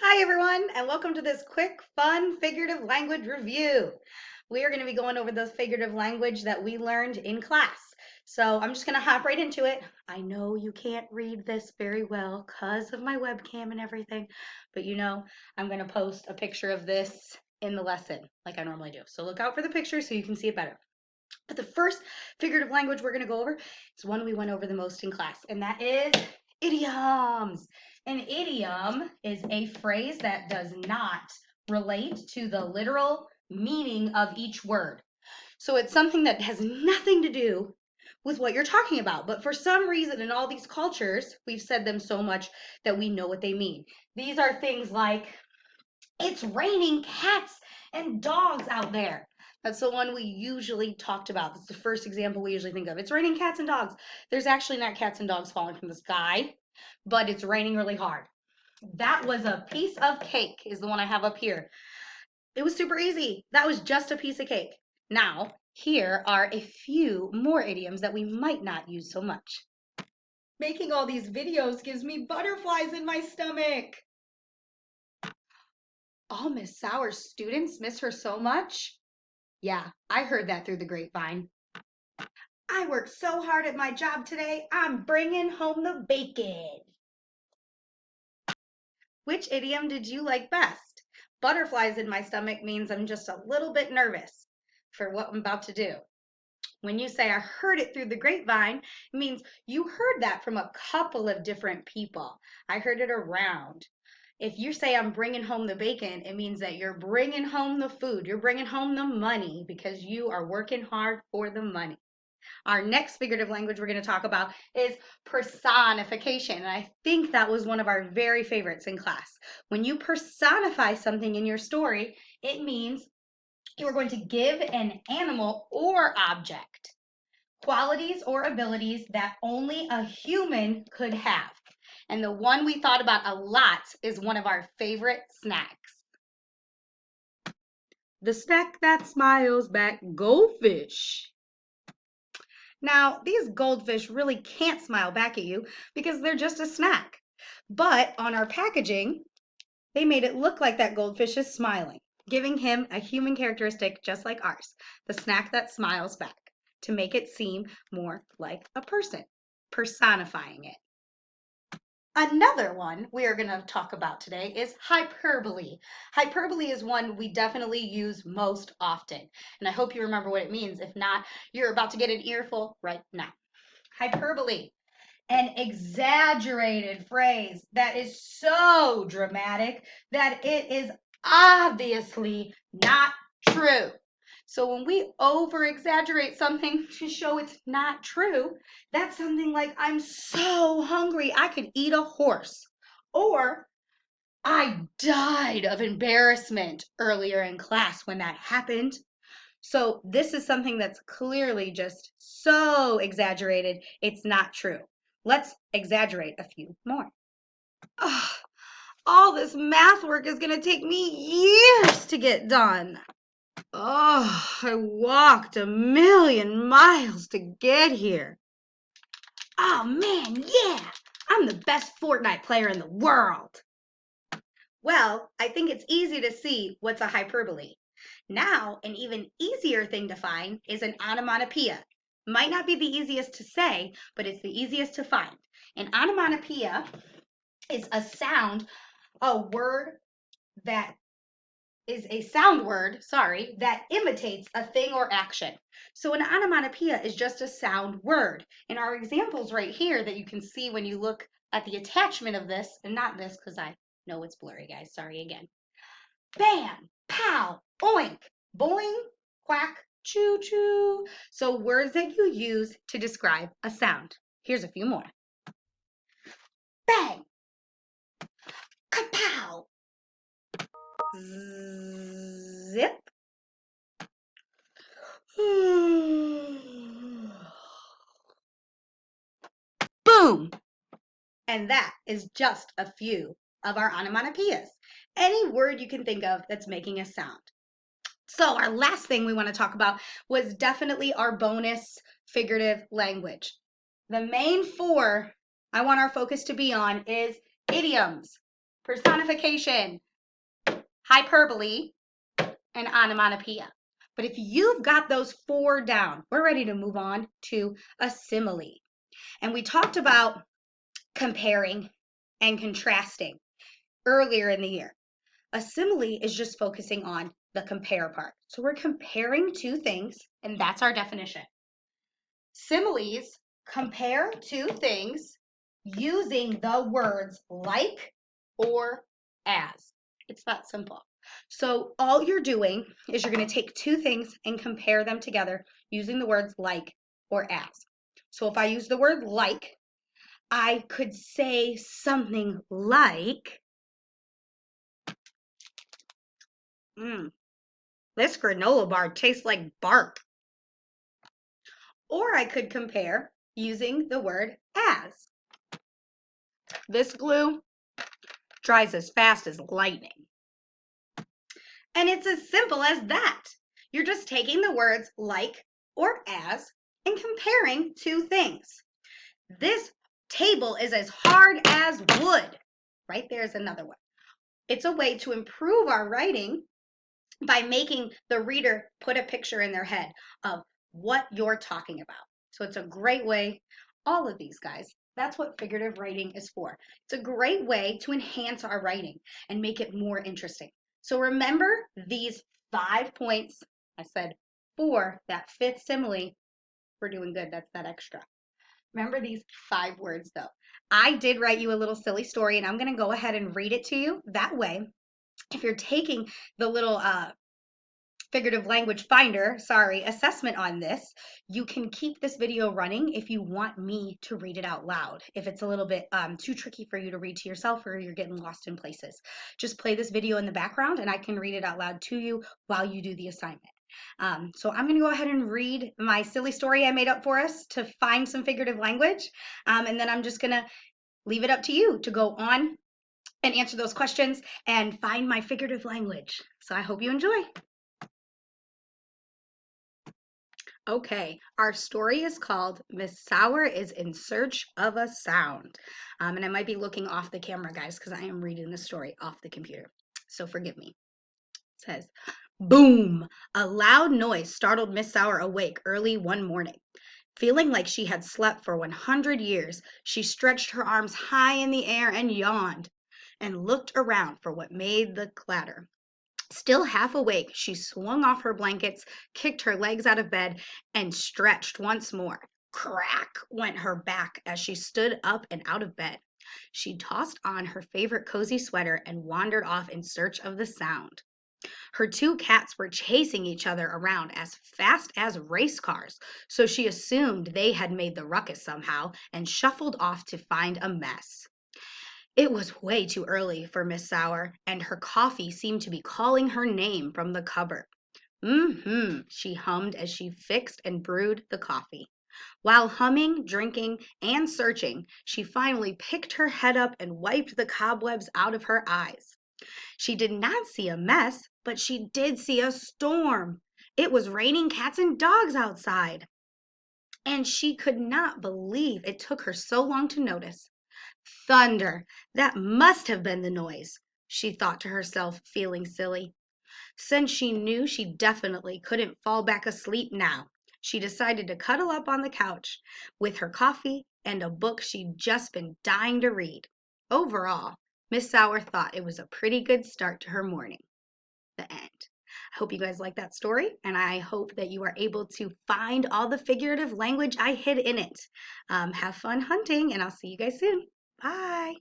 Hi everyone, and welcome to this quick, fun figurative language review. We are going to be going over the figurative language that we learned in class. So I'm just going to hop right into it. I know you can't read this very well because of my webcam and everything, but I'm going to post a picture of this in the lesson like I normally do. So look out for the picture so you can see it better. But the first figurative language we're going to go over is one we went over the most in class, and that is idioms. An idiom is a phrase that does not relate to the literal meaning of each word. So it's something that has nothing to do with what you're talking about. But for some reason, in all these cultures, we've said them so much that we know what they mean. These are things like, it's raining cats and dogs out there. That's the one we usually talked about. That's the first example we usually think of. It's raining cats and dogs. There's actually not cats and dogs falling from the sky, but it's raining really hard. That was a piece of cake, is the one I have up here. It was super easy. That was just a piece of cake. Now, here are a few more idioms that we might not use so much. Making all these videos gives me butterflies in my stomach. All Miss Sauer's students miss her so much. Yeah, I heard that through the grapevine. I worked so hard at my job today, I'm bringing home the bacon. Which idiom did you like best? Butterflies in my stomach means I'm just a little bit nervous for what I'm about to do. When you say I heard it through the grapevine, it means you heard that from a couple of different people. I heard it around. If you say I'm bringing home the bacon, it means that you're bringing home the food. You're bringing home the money because you are working hard for the money. Our next figurative language we're going to talk about is personification. And I think that was one of our very favorites in class. When you personify something in your story, it means you are going to give an animal or object qualities or abilities that only a human could have. And the one we thought about a lot is one of our favorite snacks. The snack that smiles back, goldfish. Now, these goldfish really can't smile back at you because they're just a snack. But on our packaging, they made it look like that goldfish is smiling, giving him a human characteristic just like ours, the snack that smiles back, to make it seem more like a person, personifying it. Another one we are going to talk about today is hyperbole. Hyperbole is one we definitely use most often, and I hope you remember what it means. If not, you're about to get an earful right now. Hyperbole, an exaggerated phrase that is so dramatic that it is obviously not true. So when we over exaggerate something to show it's not true, that's something like, I'm so hungry I could eat a horse. Or, I died of embarrassment earlier in class when that happened. So this is something that's clearly just so exaggerated, it's not true. Let's exaggerate a few more. Ugh, all this math work is going to take me years to get done. Oh, I walked 1,000,000 miles to get here. Oh man, yeah! I'm the best Fortnite player in the world. Well, I think it's easy to see what's a hyperbole. Now, an even easier thing to find is an onomatopoeia. Might not be the easiest to say, but it's the easiest to find. An onomatopoeia is a sound, a word that is a sound word, that imitates a thing or action. So an onomatopoeia is just a sound word. In our examples right here that you can see when you look at the attachment of this, and not this because I know it's blurry, guys, sorry again. Bam, pow, oink, boing, quack, choo choo. So words that you use to describe a sound. Here's a few more. Bang, kapow, zip, boom. And that is just a few of our onomatopoeias. Any word you can think of that's making a sound. So our last thing we want to talk about was definitely our bonus figurative language. The main four I want our focus to be on is idioms, personification, hyperbole, and onomatopoeia. But if you've got those 4 down, we're ready to move on to a simile. And we talked about comparing and contrasting earlier in the year. A simile is just focusing on the compare part. So we're comparing 2 things, and that's our definition. Similes compare 2 things using the words like or as. It's that simple. So all you're doing is you're going to take 2 things and compare them together using the words like or as. So if I use the word like, I could say something like, this granola bar tastes like bark. Or I could compare using the word as. This glue dries as fast as lightning. And it's as simple as that. You're just taking the words like or as and comparing 2 things. This table is as hard as wood. Right there's another one. It's a way to improve our writing by making the reader put a picture in their head of what you're talking about. So it's a great way, all of these guys, that's what figurative writing is for. It's a great way to enhance our writing and make it more interesting. So remember these 5 points. I said 4, that 5th simile. We're doing good. That's that extra. Remember these 5 words though. I did write you a little silly story and I'm going to go ahead and read it to you. That way, if you're taking the little figurative language finder, assessment on this, you can keep this video running if you want me to read it out loud. If it's a little bit too tricky for you to read to yourself or you're getting lost in places, just play this video in the background and I can read it out loud to you while you do the assignment. So I'm going to go ahead and read my silly story I made up for us to find some figurative language. And then I'm just going to leave it up to you to go on and answer those questions and find my figurative language. So I hope you enjoy. Okay, our story is called Miss Sauer is in Search of a Sound. And I might be looking off the camera, guys, because I am reading the story off the computer. So forgive me. It says, boom! A loud noise startled Miss Sauer awake early one morning. Feeling like she had slept for 100 years, she stretched her arms high in the air and yawned and looked around for what made the clatter. Still half awake, she swung off her blankets, kicked her legs out of bed, and stretched once more. Crack went her back as she stood up and out of bed. She tossed on her favorite cozy sweater and wandered off in search of the sound. Her 2 cats were chasing each other around as fast as race cars, so she assumed they had made the ruckus somehow and shuffled off to find a mess. It was way too early for Miss Sauer, and her coffee seemed to be calling her name from the cupboard. She hummed as she fixed and brewed the coffee. While humming, drinking, and searching, she finally picked her head up and wiped the cobwebs out of her eyes. She did not see a mess, but she did see a storm. It was raining cats and dogs outside. And she could not believe it took her so long to notice. Thunder! That must have been the noise, she thought to herself, feeling silly. Since she knew she definitely couldn't fall back asleep now, she decided to cuddle up on the couch with her coffee and a book she'd just been dying to read. Overall, Miss Sauer thought it was a pretty good start to her morning. The end. I hope you guys like that story, and I hope that you are able to find all the figurative language I hid in it. Have fun hunting, and I'll see you guys soon. Bye.